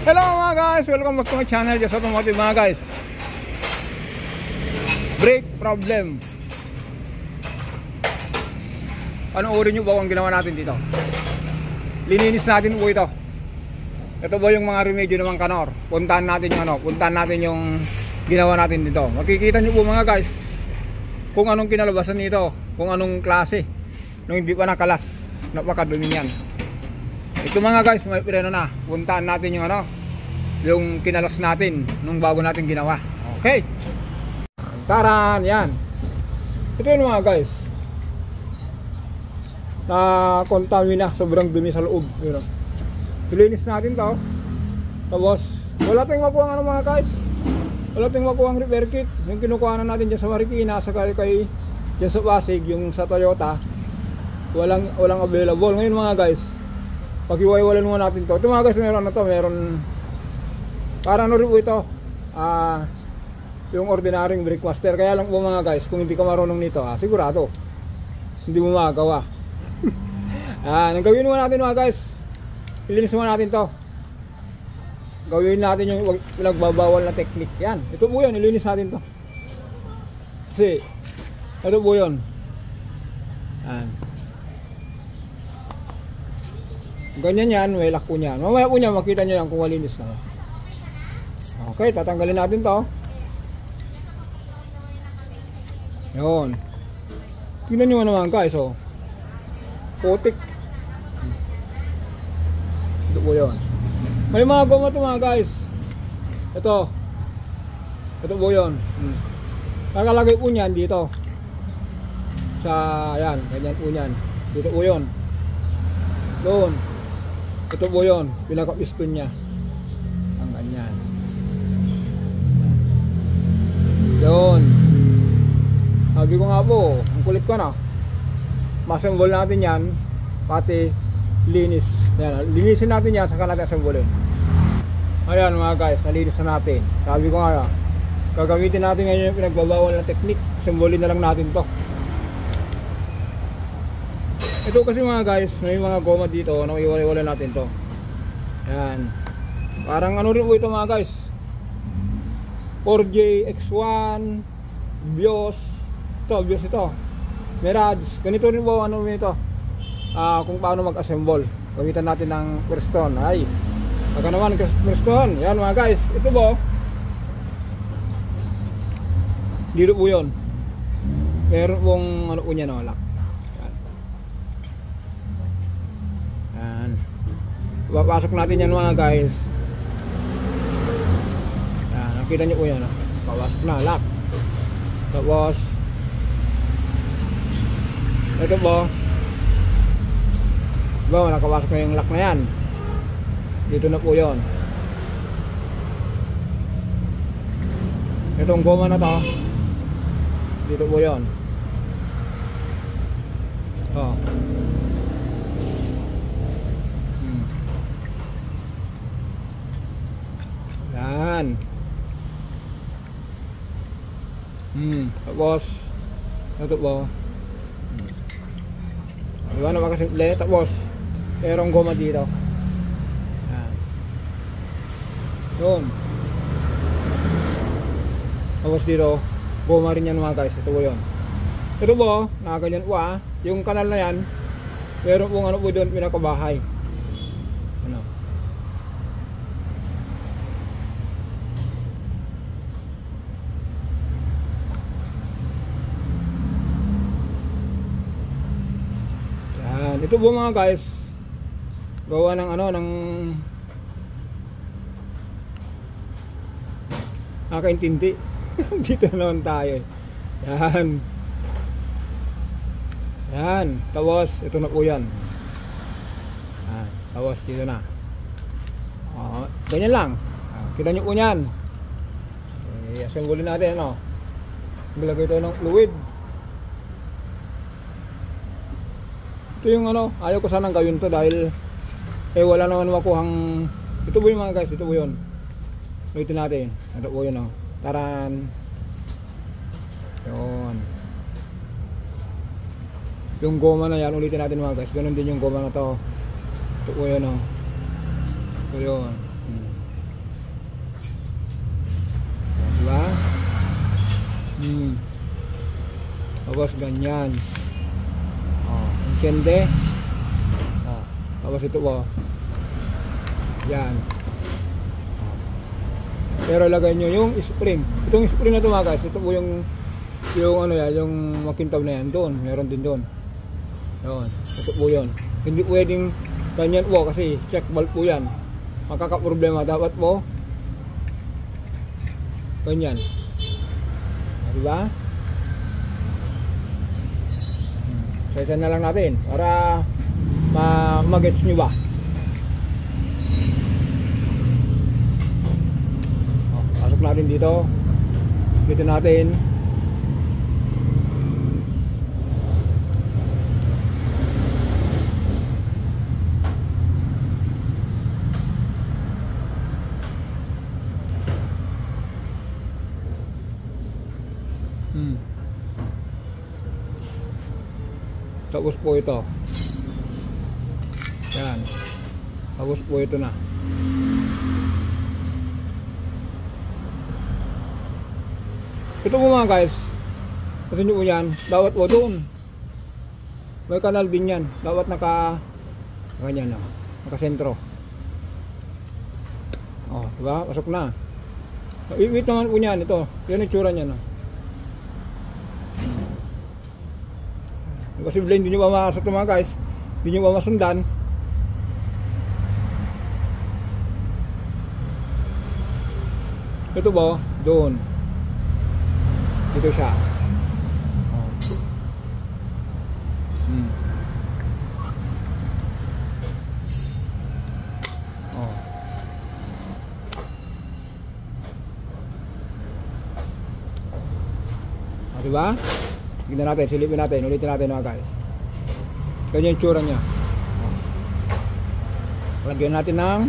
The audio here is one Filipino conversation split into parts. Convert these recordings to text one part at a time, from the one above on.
Hello mga guys, welcome back to my channel, Just Automotive mga guys. Brake problem. Anong uri nyo ba ang ginawa natin dito? Lininis natin po ito. Ito ba yung mga remedyo ng mga kanor? Puntahan natin yung puntahan natin yung ginawa natin dito. Makikita nyo po mga guys kung anong kinalabasan nito, kung anong klase nung hindi pa nakalas. Napakadumi yan. Ito mga guys, may preno na. Puntahan natin yung yung kinalas natin nung bago natin ginawa. Okay. Taran, yan. Ito yun mga guys. Na-contamina, sobrang dumi sa loob. Silinis natin to. Tapos, wala tayong makuha mga guys. Wala tayong makuha ang repair kit. Yung kinukuha na natin dyan sa Marikina, sa kay dyan sa Pasig, yung sa Toyota, walang available. Ngayon mga guys, pag-iwawalan muna natin to. Ito mga guys, meron para rin po ito yung ordinaryong brake master. Kaya lang po mga guys, kung hindi ka marunong nito, sigurado hindi mo magagawa. Ang gawin muna natin mga guys, ilinis muna natin to. Gawin natin yung pinagbabawal na technique. Yan, ito po yun, ilinis natin to. Kasi ito po yun. Yan. Ganyan yan, may lock po niyan. Mamaya po niya, makita nyo yan kung malinis na. Okay, tatanggalin natin to. Yun. Tingnan nyo naman guys, putik. Ito po yun. May mga goma ito mga guys. Ito po yun. Nakalagay po niyan dito sa, yan, ganyan po niyan. Dito po yun. Doon. Ito po yun, pinaka-piston niya. Ang ganyan. Yun. Sabi ko nga po, ang kulit ko na. Masembol natin yan, pati linis. Yan, linisin natin yan, saka natin assemble. Ayan mga guys, nalinis na natin. Sabi ko nga, gagamitin natin ngayon yung pinagbabawal na technique. Assemble na lang natin to. Ito kasi mga guys, may mga goma dito na iwalay-walay natin to. Yan. Parang rin po ito mga guys. 4J X1 Bios. Bios ito. Mirage. Ganito rin po ito. Kung paano mag-assemble. Gamitan natin ng Firestone. Ay. Baka naman Firestone. Yan mga guys. Ito po. Dito po yun. Meron pong po niya lock. Papasok natin yan mga guys. Yan, nakita nyo po yan. Papasok na, lock. Tapos ito po, nakapasok na yung lock na yan. Dito na po yun. Itong goma na to, dito po yun. Yan. Tapos ito po. Diba naman kasi tapos merong goma dito. Yan. Yun. Tapos dito goma rin yan mga guys. Ito po yun. Ito po, nakaganyan po yung kanal na yan, meron pong po doon pinakabahay. Ito po mga guys, gawa ng ng nakaintindi. Dito naman tayo. Yan. Yan. Tapos ito na po yan. Yan. Tapos dito na. Ganyan lang. Kita nyo po yan. I-assemble natin. Ilagay tayo ng fluid. Ito yung ayaw ko sanang gawin to dahil wala naman makuhang. Ito po yung mga guys, ito po yun. Ulitin natin. Ito po yun Taran. Yun. Yung goma na yan, ulitin natin mga guys. Ganun din yung goma na to. Ito po yun Ito yun. Tapos ganyan. Enciende. Tapos ito po. Yan. Pero lagay nyo yung spring. Itong spring na ito mga guys, ito po yung ano yan, yung makintab na yan doon. Meron din doon. Yun. Ito po yun. Hindi pwedeng ganyan po kasi check valve po yan. Makakaproblema. Dapat po ganyan. Diba? Sesa na lang natin para mag-gets nyo ba? Pasok natin dito. Dito natin. Tapos po ito. Yan. Tapos po ito na. Ito po mga guys. Ito nyo po yan. Dapat po doon. May kanal din yan. Dapat ganyan na. Nakasentro. Diba? Pasok na. Iwit naman po yan. Ito. Yan yung tsura niya. Kasi hindi nyo ba makasok ito mga guys, hindi nyo ba masundan. Ito ba? Doon. Dito siya. Diba? Tignan natin, silipin natin, ulitin natin mga guys. Ganyan yung tsura niya. Lagyan natin ng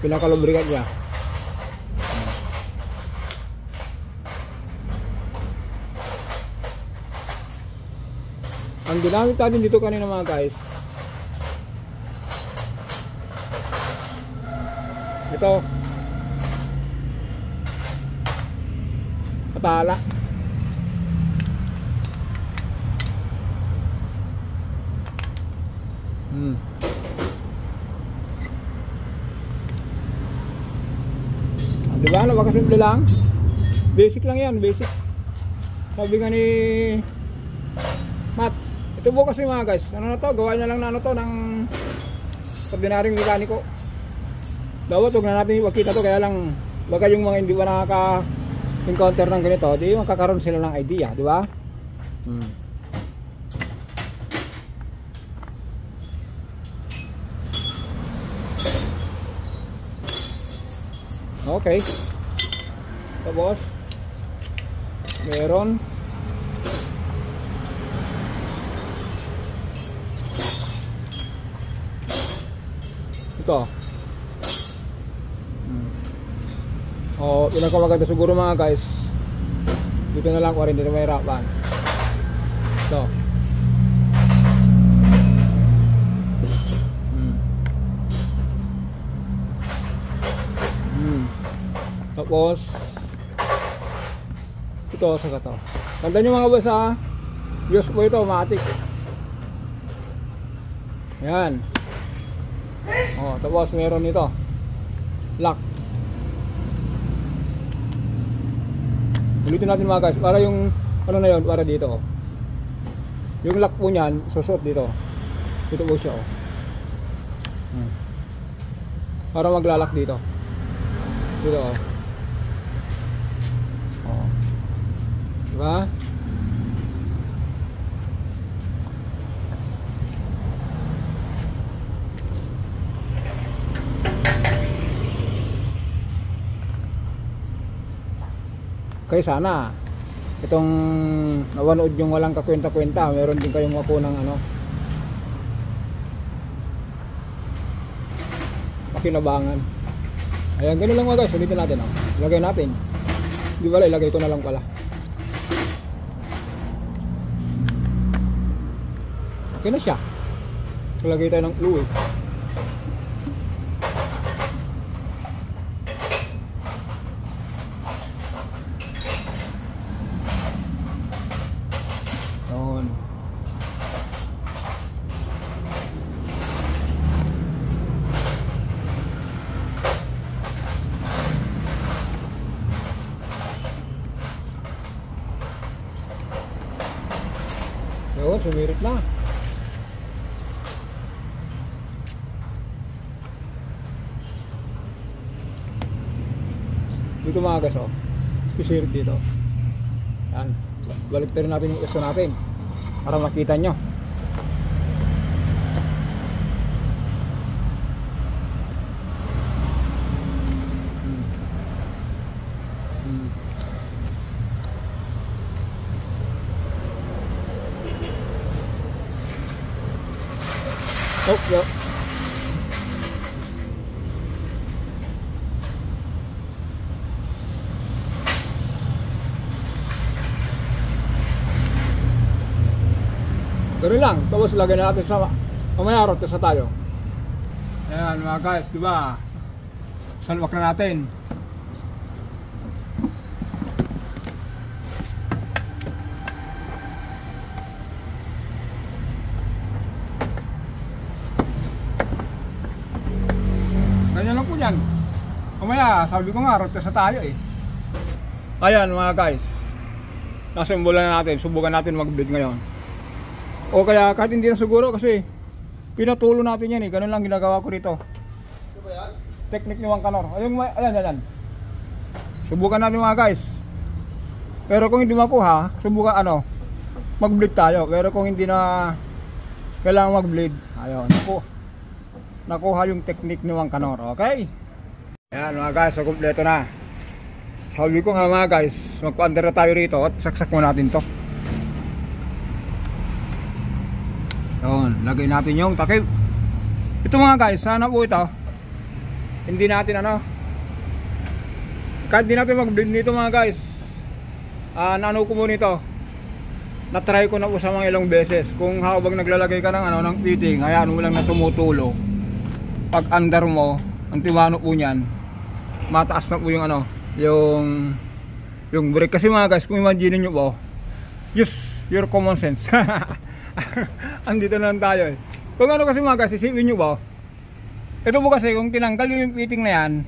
pinakalubrikat niya. Ang ginamit natin dito kanina mga guys, ito patala. Diba? Napakasimple lang. Basic lang yan, basic. Sabi nga ni Matt, ito po kasi mga guys, ano na to, gawa niya lang na ano to ng ordinaryong mekaniko. Dapat huwag na natin ipakita to, kaya lang baka yung mga hindi pa nakaka-encounter ng ganito, di magkakaroon sila ng idea, di ba? Okay. Tapos meron ito. Pinagkamaganda siguro mga guys. Dito na lang ko rin, dito may hirapan. Ito. Tapos ito sa gato. Tanda nyo mga boss ha, Diyos po ito, matik. Yan. Tapos meron ito lock. Ulitin natin mga guys, para yung ano na yun, para dito yung lock po nyan, susot dito. Dito po siya para maglalak dito. Dito diba? Kaya sana itong nawanood yung walang kakwenta-kwenta, meron din kayong makunang pakinabangan. Ayan, ganun lang mga guys, ulitin natin ilagay natin. Di ba, ilagay ko na lang pala. Okay na siya. Ilagay tayo ng fluid. sumirit na. Dito mga guys, oh. Susirit dito. Yan. Balik rin natin yung iso natin para makita nyo. Oh, yeah. Ganun lang, tapos lagyan natin sa mamaya rotes na tayo. Ayan mga guys, diba? Salwak na natin. Ganyan lang po yan. Mamaya, sabi ko nga, rotes na tayo eh. Ayan mga guys, nasimbolan na natin, subukan natin mag-bleed ngayon. O kaya kahit hindi na siguro kasi pinatulo natin yan eh. Ganun lang ginagawa ko dito. Technique ni Juan Canor. Ayan. Subukan natin mga guys. Pero kung hindi makuha, subukan mag-bleed tayo. Pero kung hindi na kailangan mag-bleed, ayun, nakuha yung technique ni Juan Canor. Okay? Ayan mga guys, so kompleto na. Sabi ko nga mga guys, magpa-under na tayo rito at saksak mo natin to. Yun, lagay natin yung takip. Ito mga guys, sana po ito hindi natin kahit hindi natin mag-blend nito mga guys, naano ko muna ito, na-try ko na po sa mga ilang beses. Kung habang naglalagay ka ng fitting, ayan mo lang na tumutulo, pag under mo, ang timano po nyan, mataas na po yung yung brake. Kasi mga guys, kung imagine nyo po, use your common sense. Andito na lang tayo eh. Kung kasi mga guys, isipin nyo ba, ito po kasi kung tinanggal yung fitting na yan,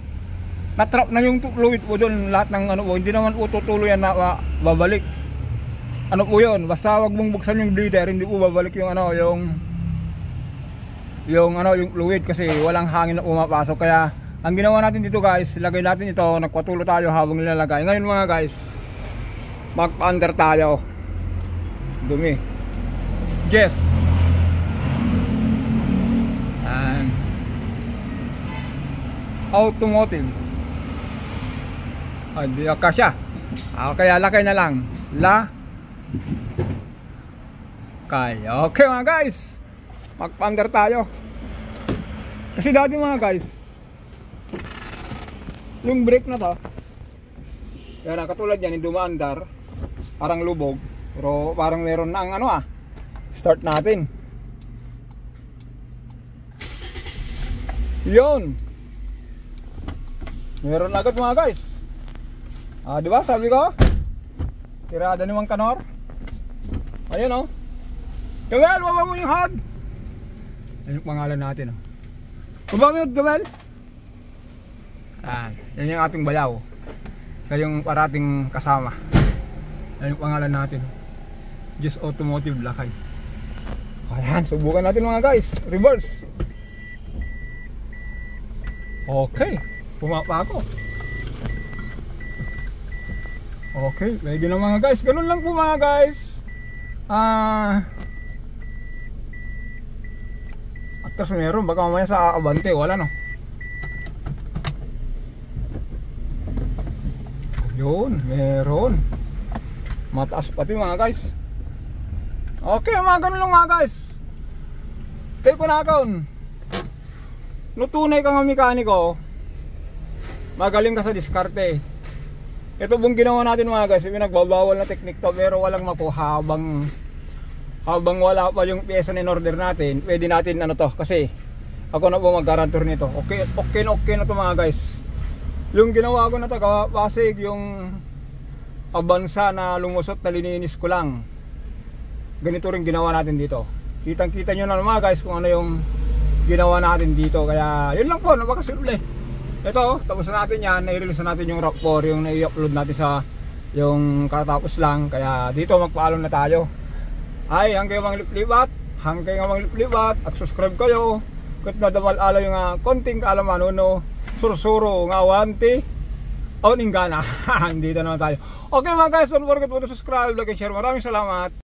natrap na yung fluid po doon, lahat ng hindi naman po tutuloy yan na babalik. Ano po yun, basta wag mong buksan yung bleeder, hindi po babalik yung yung fluid kasi walang hangin na pumapasok. Kaya ang ginawa natin dito guys, lagay natin ito, nagpatulo tayo habang nilalagay. Ngayon mga guys, mag-under tayo. Dumi. Yes. And automotive. Hindi kasya. Kaya lakay na lang. Okay mga guys, mag-under tayo. Kasi dati mga guys, yung brake na to, yan katulad yan, yung dumaandar, parang lubog, pero parang meron na ang start natin. Yun, meron agad mga guys. Diba sabi ko, tirada ni Juan Canor. Ayun Gabel, baba mo yung hog. Yan yung pangalan natin baba mo yung Gabel. Yan yung ating bayaw, yan yung parating kasama. Yan yung pangalan natin, Just Automotive Lakay. Ayan, subukan natin mga guys. Reverse. Okay, pumapa ako. Okay, ready na mga guys. Ganun lang po mga guys. At tas meron, baka mamaya sa abante wala Yun, meron. Mataas pati mga guys. Okay, mga ganun lang mga guys. Kaya ko na akon, tunay ka nga mekaniko, magaling ka sa diskarte. Ito pong ginawa natin mga guys, pinagbabawal na technique to, pero walang makuha habang wala pa yung pyesa in order natin. Pwede natin kasi ako na po mag-guarantor nito. Okay na to mga guys. Yung ginawa ko na to, Pasig, yung Avanza na lumusot na lininis ko lang, ganito rin ginawa natin dito. Kitang kita nyo na mga guys kung ano yung ginawa natin dito. Kaya yun lang po, napakasimple. Ito, tapos na natin yan, nai-release na natin yung RAV4, yung nai-upload natin sa yung katapos lang. Kaya dito magpaalam na tayo. Ay, hanggang mga liplibat, hanggang mga liplibat, subscribe kayo. Kat nadamal alaw yung konting kaalaman no, sursuro nga wanti. O ninggana. Dito naman tayo. Okay mga guys, don't forget to subscribe, like and share. Maraming salamat.